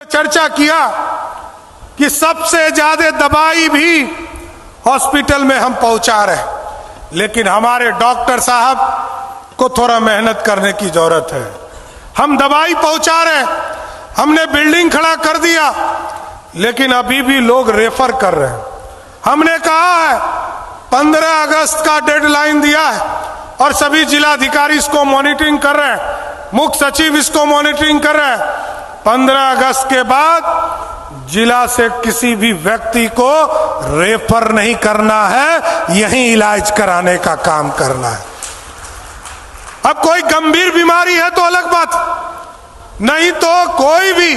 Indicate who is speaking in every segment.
Speaker 1: चर्चा किया कि सबसे ज्यादा दवाई भी हॉस्पिटल में हम पहुंचा रहे हैं, लेकिन हमारे डॉक्टर साहब को थोड़ा मेहनत करने की जरूरत है। हम दवाई पहुंचा रहे हैं, हमने बिल्डिंग खड़ा कर दिया, लेकिन अभी भी लोग रेफर कर रहे हैं। हमने कहा है 15 अगस्त का डेडलाइन दिया है और सभी जिलाधिकारी इसको मॉनिटरिंग कर रहे हैं, मुख्य सचिव इसको मॉनिटरिंग कर रहे हैं। 15 अगस्त के बाद जिला से किसी भी व्यक्ति को रेफर नहीं करना है, यहीं इलाज कराने का काम करना है। अब कोई गंभीर बीमारी है तो अलग बात, नहीं तो कोई भी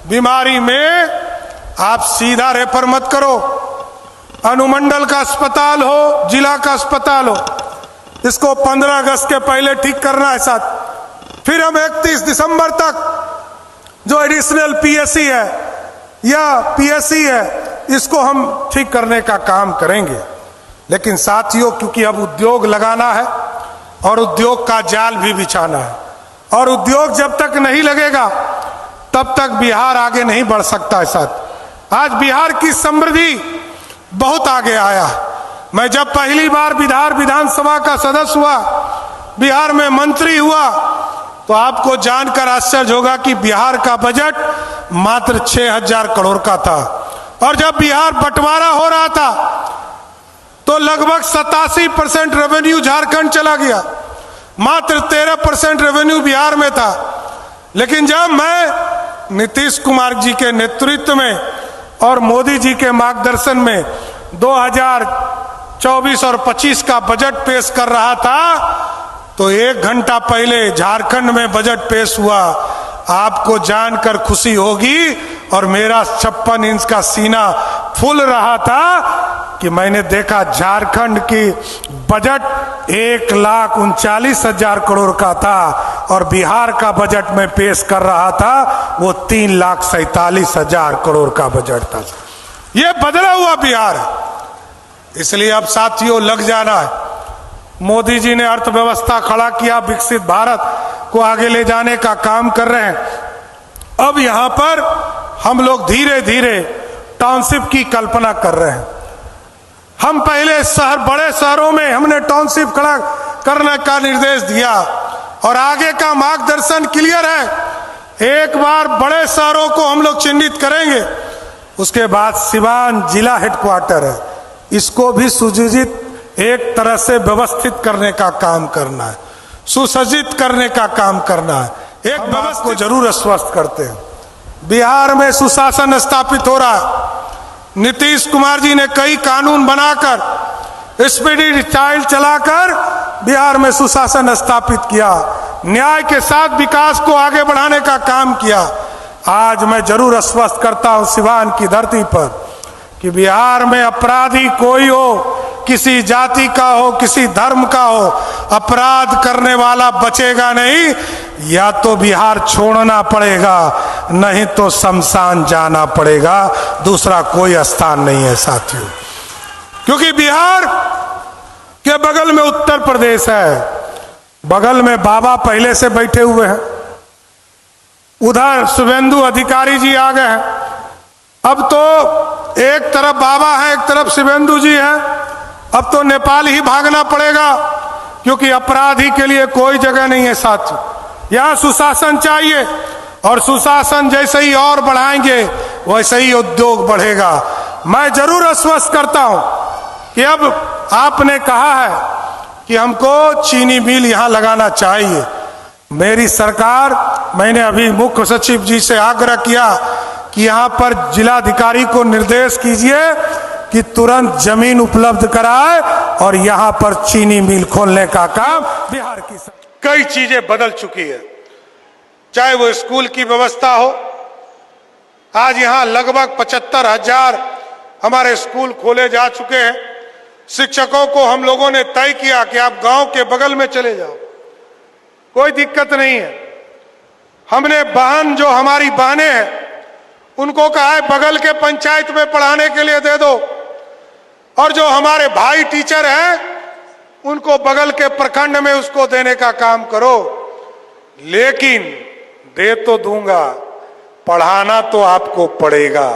Speaker 1: बीमारी में आप सीधा रेफर मत करो। अनुमंडल का अस्पताल हो, जिला का अस्पताल हो, इसको 15 अगस्त के पहले ठीक करना है साथ। फिर हम 31 दिसंबर तक जो एडिशनल पीएससी है या पीएससी है, इसको हम ठीक करने का काम करेंगे। लेकिन साथियों, क्योंकि अब उद्योग लगाना है और उद्योग का जाल भी बिछाना है, और उद्योग जब तक नहीं लगेगा तब तक बिहार आगे नहीं बढ़ सकता है साथ। आज बिहार की समृद्धि बहुत आगे आया। मैं जब पहली बार बिहार विधानसभा का सदस्य हुआ, बिहार में मंत्री हुआ, तो आपको जानकर आश्चर्य होगा कि बिहार का बजट मात्र 6000 करोड़ का था, और जब बिहार बंटवारा हो रहा था तो लगभग 87% रेवेन्यू झारखंड चला गया, मात्र 13% रेवेन्यू बिहार में था। लेकिन जब मैं नीतीश कुमार जी के नेतृत्व में और मोदी जी के मार्गदर्शन में 2024 और 25 का बजट पेश कर रहा था, तो 1 घंटा पहले झारखंड में बजट पेश हुआ। आपको जानकर खुशी होगी, और मेरा 56 इंच का सीना फूल रहा था कि मैंने देखा झारखंड की बजट 1,39,000 करोड़ का था, और बिहार का बजट में पेश कर रहा था वो 3,47,000 करोड़ का बजट था। ये बदला हुआ बिहार है। इसलिए अब साथियों लग जाना है। मोदी जी ने अर्थव्यवस्था खड़ा किया, विकसित भारत को आगे ले जाने का काम कर रहे हैं। अब यहां पर हम लोग धीरे धीरे टाउनशिप की कल्पना कर रहे हैं। हम पहले बड़े शहरों में हमने टाउनशिप खड़ा करने का निर्देश दिया, और आगे का मार्गदर्शन क्लियर है। एक बार बड़े शहरों को हम लोग चिन्हित करेंगे, उसके बाद सिवान जिला हेडक्वार्टर है, इसको भी सुसज्जित एक तरह से व्यवस्थित करने का काम करना है, सुसज्जित करने का काम करना है। एक व्यवस्था को जरूर आश्वस्त करते हैं। बिहार में सुशासन स्थापित हो रहा है। नीतीश कुमार जी ने कई कानून बनाकर, स्पीडी ट्रायल चलाकर बिहार में सुशासन स्थापित किया, न्याय के साथ विकास को आगे बढ़ाने का काम किया। आज मैं जरूर आश्वस्त करता हूं सिवान की धरती पर कि बिहार में अपराधी कोई हो, किसी जाति का हो, किसी धर्म का हो, अपराध करने वाला बचेगा नहीं। या तो बिहार छोड़ना पड़ेगा, नहीं तो शमशान जाना पड़ेगा, दूसरा कोई स्थान नहीं है साथियों। क्योंकि बिहार के बगल में उत्तर प्रदेश है, बगल में बाबा पहले से बैठे हुए हैं, उधर शुभेंदु अधिकारी जी आ गए हैं। अब तो एक तरफ बाबा है, एक तरफ शुभेंदु जी हैं। अब तो नेपाल ही भागना पड़ेगा, क्योंकि अपराधी के लिए कोई जगह नहीं है साथियों। यहाँ सुशासन चाहिए, और सुशासन जैसे ही और बढ़ाएंगे वैसे ही उद्योग बढ़ेगा। मैं जरूर आश्वस्त करता हूं कि अब आपने कहा है कि हमको चीनी मिल यहाँ लगाना चाहिए। मेरी सरकार, मैंने अभी मुख्य सचिव जी से आग्रह किया कि यहाँ पर जिलाधिकारी को निर्देश कीजिए कि तुरंत जमीन उपलब्ध कराए और यहाँ पर चीनी मिल खोलने का काम बिहार की। कई चीजें बदल चुकी है, चाहे वो स्कूल की व्यवस्था हो। आज यहाँ लगभग 75,000 हमारे स्कूल खोले जा चुके हैं। शिक्षकों को हम लोगों ने तय किया कि आप गांव के बगल में चले जाओ, कोई दिक्कत नहीं है। हमने बहन, जो हमारी बहनें हैं, उनको कहा है बगल के पंचायत में पढ़ाने के लिए दे दो, और जो हमारे भाई टीचर हैं उनको बगल के प्रखंड में उसको देने का काम करो। लेकिन दे तो दूंगा, पढ़ाना तो आपको पड़ेगा,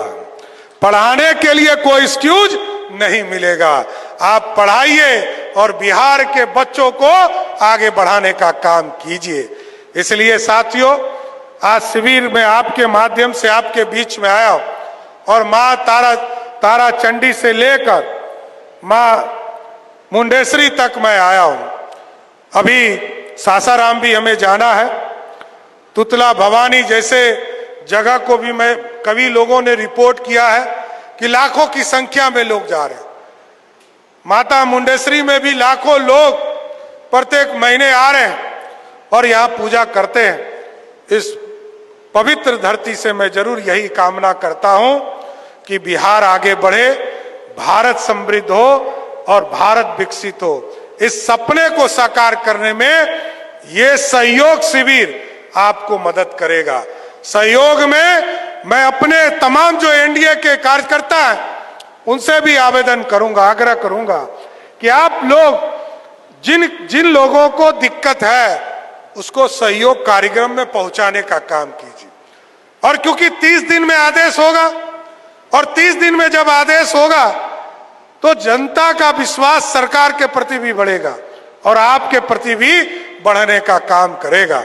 Speaker 1: पढ़ाने के लिए कोई एक्सक्यूज नहीं मिलेगा। आप पढ़ाइए और बिहार के बच्चों को आगे बढ़ाने का काम कीजिए। इसलिए साथियों, आज शिविर में आपके माध्यम से आपके बीच में आया हूं और मां तारा चंडी से लेकर मां मुंडेश्वरी तक मैं आया हूं। अभी सासाराम भी हमें जाना है, तुतला भवानी जैसे जगह को भी मैं कई लोगों ने रिपोर्ट किया है कि लाखों की संख्या में लोग जा रहे हैं। माता मुंडेश्वरी में भी लाखों लोग प्रत्येक महीने आ रहे हैं और यहाँ पूजा करते हैं। इस पवित्र धरती से मैं जरूर यही कामना करता हूं कि बिहार आगे बढ़े, भारत समृद्ध हो और भारत विकसित हो। इस सपने को साकार करने में ये सहयोग शिविर आपको मदद करेगा। सहयोग में मैं अपने तमाम जो एनडीए के कार्यकर्ता हैं उनसे भी आवेदन करूंगा, आग्रह करूंगा कि आप लोग जिन लोगों को दिक्कत है उसको सहयोग कार्यक्रम में पहुंचाने का काम कीजिए। और क्योंकि 30 दिन में आदेश होगा और 30 दिन में जब आदेश होगा तो जनता का विश्वास सरकार के प्रति भी बढ़ेगा और आपके प्रति भी बढ़ने का काम करेगा।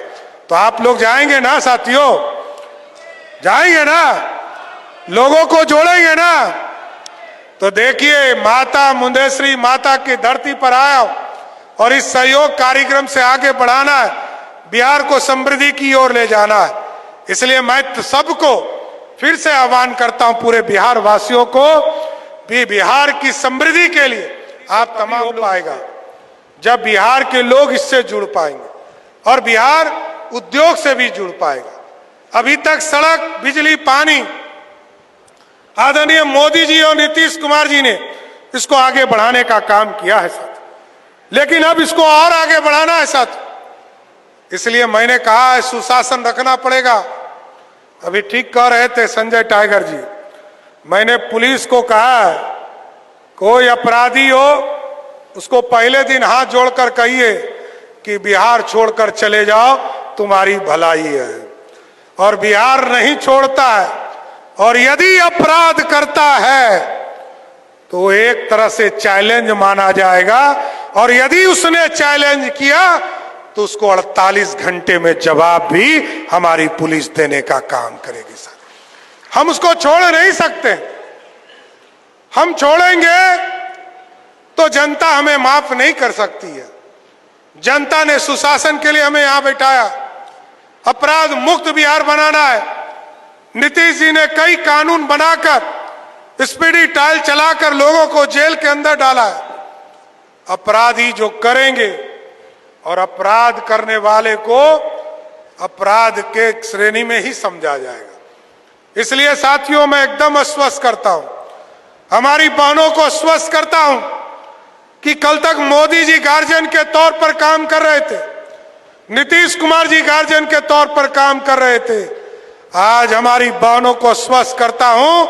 Speaker 1: तो आप लोग जाएंगे ना साथियों, जाएंगे ना, लोगों को जोड़ेंगे ना। तो देखिए, माता मुंडेश्वरी माता की धरती पर आया और इस सहयोग कार्यक्रम से आगे बढ़ाना है, बिहार को समृद्धि की ओर ले जाना है। इसलिए मैं सबको फिर से आह्वान करता हूं, पूरे बिहार वासियों को भी बिहार की समृद्धि के लिए आप तमाम हो पाएगा जब बिहार के लोग इससे जुड़ पाएंगे और बिहार उद्योग से भी जुड़ पाएगा। अभी तक सड़क, बिजली, पानी आदरणीय मोदी जी और नीतीश कुमार जी ने इसको आगे बढ़ाने का काम किया है साथ, लेकिन अब इसको और आगे बढ़ाना है साथ। इसलिए मैंने कहा है सुशासन रखना पड़ेगा। अभी ठीक कह रहे थे संजय टाइगर जी, मैंने पुलिस को कहा है कोई अपराधी हो उसको पहले दिन हाथ जोड़कर कहिए कि बिहार छोड़कर चले जाओ, तुम्हारी भलाई है। और बिहार नहीं छोड़ता है और यदि अपराध करता है तो एक तरह से चैलेंज माना जाएगा और यदि उसने चैलेंज किया तो उसको 48 घंटे में जवाब भी हमारी पुलिस देने का काम करेगी सर। हम उसको छोड़ नहीं सकते। हम छोड़ेंगे तो जनता हमें माफ नहीं कर सकती है। जनता ने सुशासन के लिए हमें यहां बैठाया, अपराध मुक्त बिहार बनाना है। नीतीश जी ने कई कानून बनाकर स्पीडी ट्रायल चलाकर लोगों को जेल के अंदर डाला है। अपराधी जो करेंगे और अपराध करने वाले को अपराध के श्रेणी में ही समझा जाएगा। इसलिए साथियों, मैं एकदम आश्वस्त करता हूं, हमारी बहनों को आश्वस्त करता हूं कि कल तक मोदी जी गार्जियन के तौर पर काम कर रहे थे, नीतीश कुमार जी गार्जियन के तौर पर काम कर रहे थे। आज हमारी बहनों को आश्वस्त करता हूं,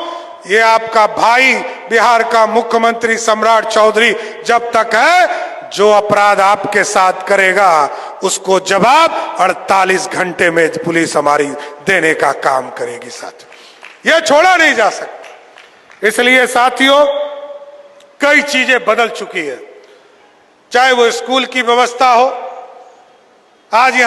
Speaker 1: ये आपका भाई बिहार का मुख्यमंत्री सम्राट चौधरी जब तक है, जो अपराध आपके साथ करेगा उसको जवाब 48 घंटे में पुलिस हमारी देने का काम करेगी साथियों। यह छोड़ा नहीं जा सकता। इसलिए साथियों, कई चीजें बदल चुकी है, चाहे वो स्कूल की व्यवस्था हो। आज यहां